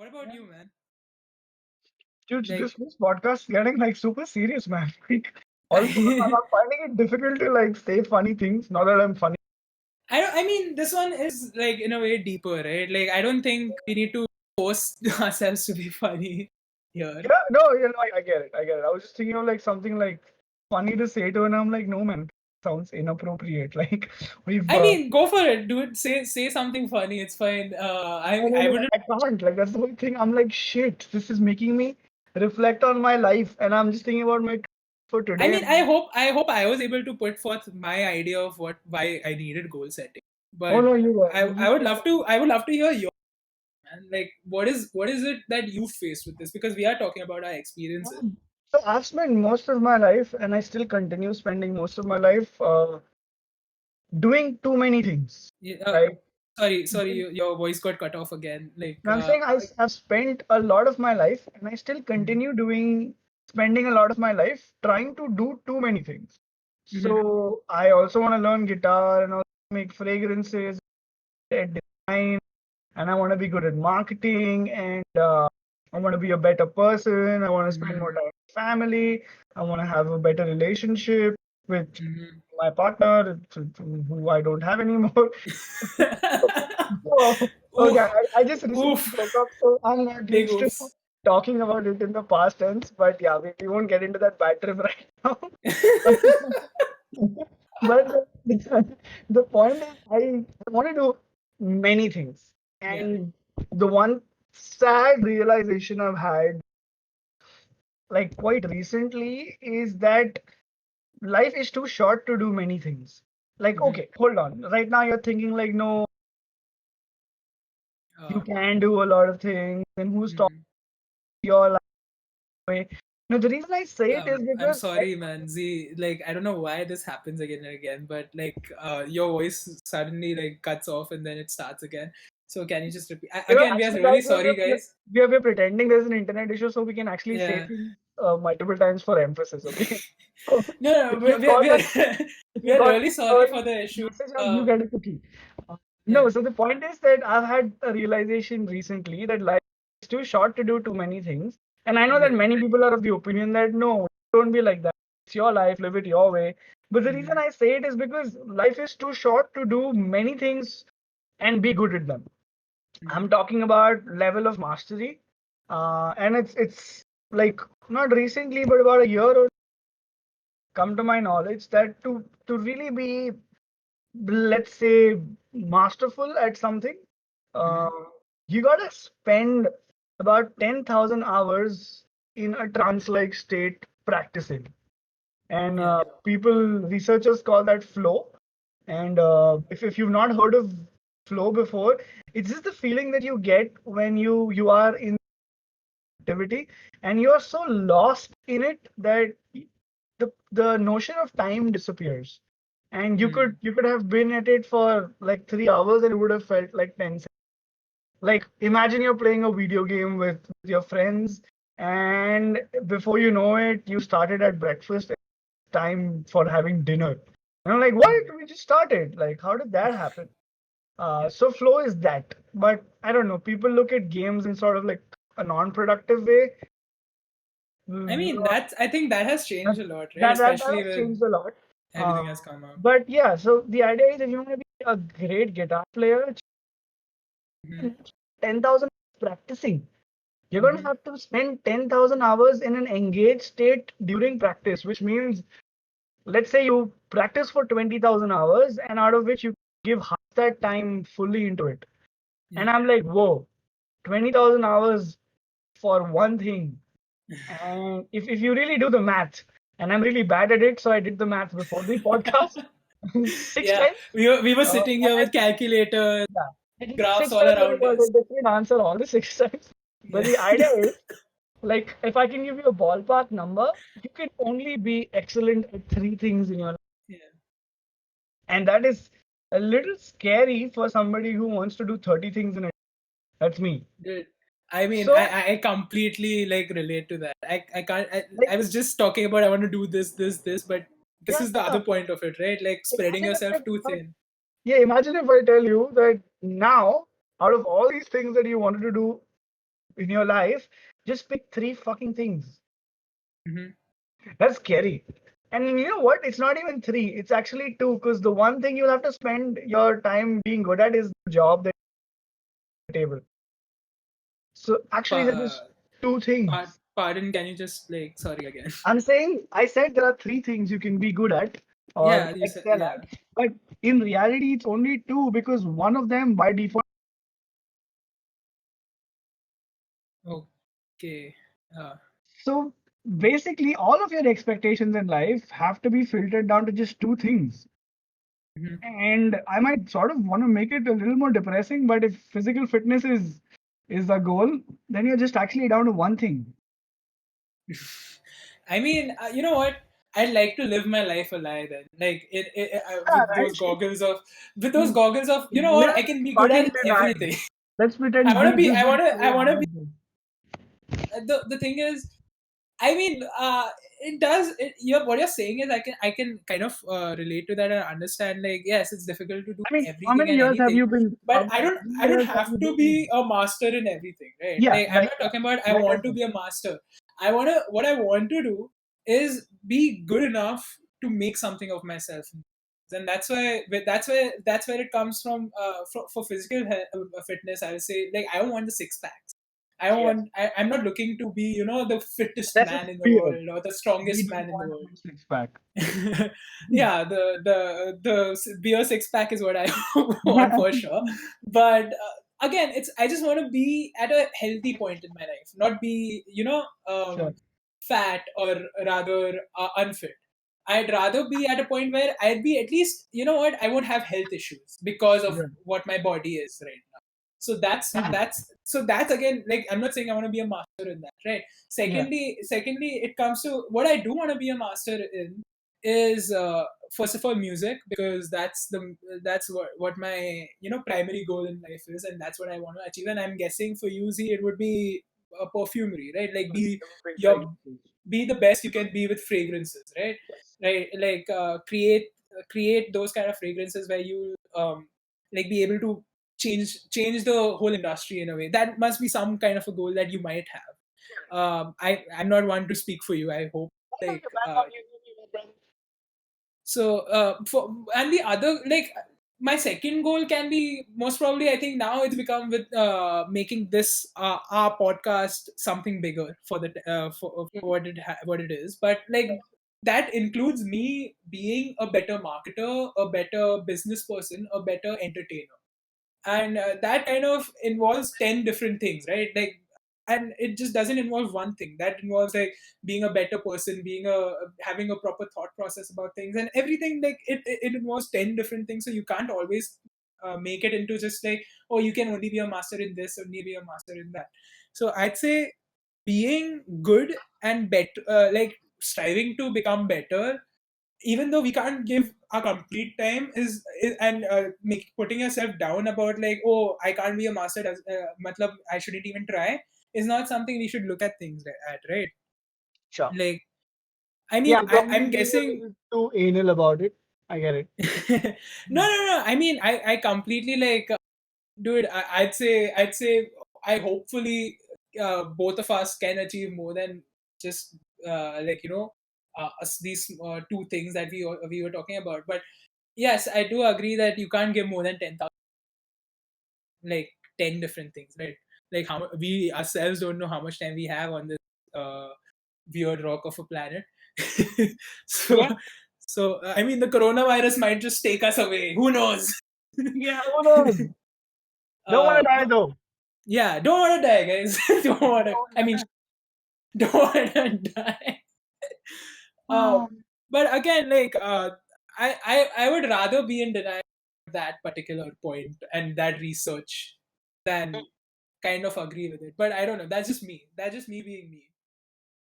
about you, man? Dude, Like, this podcast is getting like super serious, man. Like, all of a sudden, I, I'm finding it difficult to like say funny things now that I'm funny. I mean, this one is like in a way deeper, right? Like, I don't think we need to force ourselves to be funny here. Yeah, no, I get it. I get it. I was just thinking of like something like funny to say to, and I'm like, no, man, sounds inappropriate. Like we've. I mean, go for it, dude. Say something funny. It's fine. I No, wouldn't. I can't. Like that's the whole thing. I'm like, shit. This is making me reflect on my life, and I'm just thinking about my for I today. mean, I hope I was able to put forth my idea of why I needed goal setting. Oh But no, you were. I would love to. I would love to hear your man. Like, what is it that you faced with this? Because we are talking about our experiences. So I've spent most of my life, and I still continue spending most of my life doing too many things. Yeah, Right? sorry, your voice got cut off again. Like, I'm saying I've spent a lot of my life, and I still mhm, continue spending a lot of my life trying to do too many things. mhm, So I also want to learn guitar and also make fragrances, at design, and I want to be good at marketing, and I want to be a better person. I want to spend more mhm, time with family. I want to have a better relationship with mhm. my partner, who I don't have anymore. So, okay, Oof, I just recently oof, broke up, so I'm not big used to oops. talking about it in the past tense. But yeah, we won't get into that bad trip right now. But the point is, I want to do many things. Yeah. And the one sad realization I've had, like quite recently, is that life is too short to do many things. Like, Mhm. okay, hold on. Right now, you're thinking, like, no, you Uh, can do a lot of things, and who's talking mhm. your life away? No, the reason I say it is I'm because sorry, man. Z, like, I don't know why this happens again and again, but like, your voice suddenly like cuts off and then it starts again. So can you just repeat? Again, we are actually, really guys, sorry, guys. we're pretending there's an internet issue so we can actually say Yeah. things multiple times for emphasis, okay? No, If no, you got a if we you are got really an sorry for urgent the issue. message, you get a cookie. Yeah. No, so the point is that I've had a realization recently that life is too short to do too many things. And I know that Yeah. many people are of the opinion that no, don't be like that. It's your life, live it your way. But the reason Mhm. I say it is because life is too short to do many things and be good at them. I'm Mhm. talking about level of mastery. And it's like not recently, but about a year or come to my knowledge that to really be, let's say, masterful at something, uh, Mhm. you gotta spend about 10,000 hours in a trance-like state practicing. And Yeah. researchers call that flow. And if you've not heard of flow before, it's just the feeling that you get when you are in activity and you are so lost in it that the notion of time disappears. And Mhm. you could have been at it for like 3 hours and it would have felt like 10 seconds. Like imagine you're playing a video game with your friends, and before you know it, you started at breakfast, time for having dinner. And I'm like, what? Mhm. We just started. Like, how did that happen? Yeah. So flow is that. But I don't know. People look at games in sort of like a non-productive way. I Mm, mean, I think that has That changed a lot, right? that Especially has when changed a lot. everything has come up. But yeah, so the idea is if you want to be a great guitar player, Mhm. 10,000 practicing. You're going to Mhm. have to spend 10,000 hours in an engaged state during practice, which means, let's say you practice for 20,000 hours, and out of which you give half that time fully into it. And Yeah. I'm like, whoa, 20,000 hours for one thing. And if you really do the math, and I'm really bad at it, so I did the math before the podcast six Yeah. times. We were sitting here And with calculators, yeah, I did it graphs six all times and I around got us. a different answer all the six times. But Yeah. the idea is, like, if I can give you a ballpark number, you can only be excellent at three things in your life. Yeah. And that is a little scary for somebody who wants to do 30 things in a day. That's me. Dude, I mean, So, I completely like relate to that. I can't. like, I was just talking about I want to do this, but this yeah, is the other point of it, right? Like spreading imagine yourself too if I, thin. yeah, imagine if I tell you that now, out of all these things that you wanted to do in your life, just pick 3 fucking things. Mhm. That's scary. And you know what? It's not even 3. It's actually 2. Because the one thing you'll have to spend your time being good at is the job that table. So actually, there is Pa- 2 things. Pardon, can you just like sorry again? I said there are 3 things you can be good at or Yeah, you said excel yeah. at, but in reality, it's only 2 because one of them by default. Okay. Uh, So basically, all of your expectations in life have to be filtered down to just 2 things. mhm. And I might sort of want to make it a little more depressing, but if physical fitness is the goal, then you're just actually down to one thing. I mean, you know what? I'd like to live my life a lie then, like Yeah, with right. those goggles of, you know what? I Let's can be good fucking at deny. everything. Let's pretend this is I wanna be. the The thing is, I mean, it does. What you're saying is, I can kind of relate to that and understand. Like, yes, it's difficult to do I mean, how everything many and years have anything, you been? but How many I don't years have have you to been? be a master in everything, right? Yeah, Like, I'm like not talking about I like I want to said. be a master. What I want to do is be good enough to make something of myself, and that's where it comes from. For physical fitness, I would say, like, I don't want the six packs. Yeah, I'm not looking to be, the fittest that's a man in the fear. world or the We strongest don't man in the want a world. big six pack. Yeah, the beer six pack is what I want for sure. But again, I just want to be at a healthy point in my life, not be, Sure. fat or rather unfit. I'd rather be at a point where I'd be at least, you know what, I won't have health issues because of Yeah. what my body is right now. So that's again, like, I'm not saying I want to be a master in that, right? Yeah. Secondly, it comes to what I do want to be a master in is, first of all, music, because that's what my, primary goal in life is, and that's what I want to achieve. And I'm guessing for you, Z, it would be a perfumery, right? Like, your be the best you can be with fragrances, right? Yes. Right, like, create those kind of fragrances where you, like, be able to change the whole industry in a way. That must be some kind of a goal that you might have. I'm not one to speak for you, I hope. Like, so, and the other, like, my second goal can be, most probably, I think now it's become with making this, our podcast, something bigger for for what it is. But, like, that includes me being a better marketer, a better business person, a better entertainer, and that kind of involves 10 different things, right? Like, and it just doesn't involve one thing. That involves, like, being a better person, being a having a proper thought process about things and everything. Like, it involves 10 different things, so you can't always make it into just like, oh, you can only be a master in this, only be a master in that. So I'd say being good and better, like, striving to become better, even though we can't give our complete time, is and putting yourself down about, like, oh, I can't be a master, matlab, I shouldn't even try, is not something we should look at things at, right? Sure. Like, I Yeah, mean, I'm probably I'm being a guessing. little too anal about it. I get it. No, I mean, I completely, like, dude, I'd say I hopefully, both of us can achieve more than just, like, these two things that we were talking about. But yes, I do agree that you can't give more than 10,000, like, 10 different things, right? Like, how we ourselves don't know how much time we have on this uh, weird rock of a planet. so, Yeah. I mean, the coronavirus might just take us away. Who knows? Yeah, who knows? Don't want to die But though. yeah, don't want to die, guys. don't want to. I mean, don't want to die. Uh, Oh, but again, like, I would rather be in denial of that particular point and that research than kind of agree with it. But I don't know. That's just me. That's just me being me.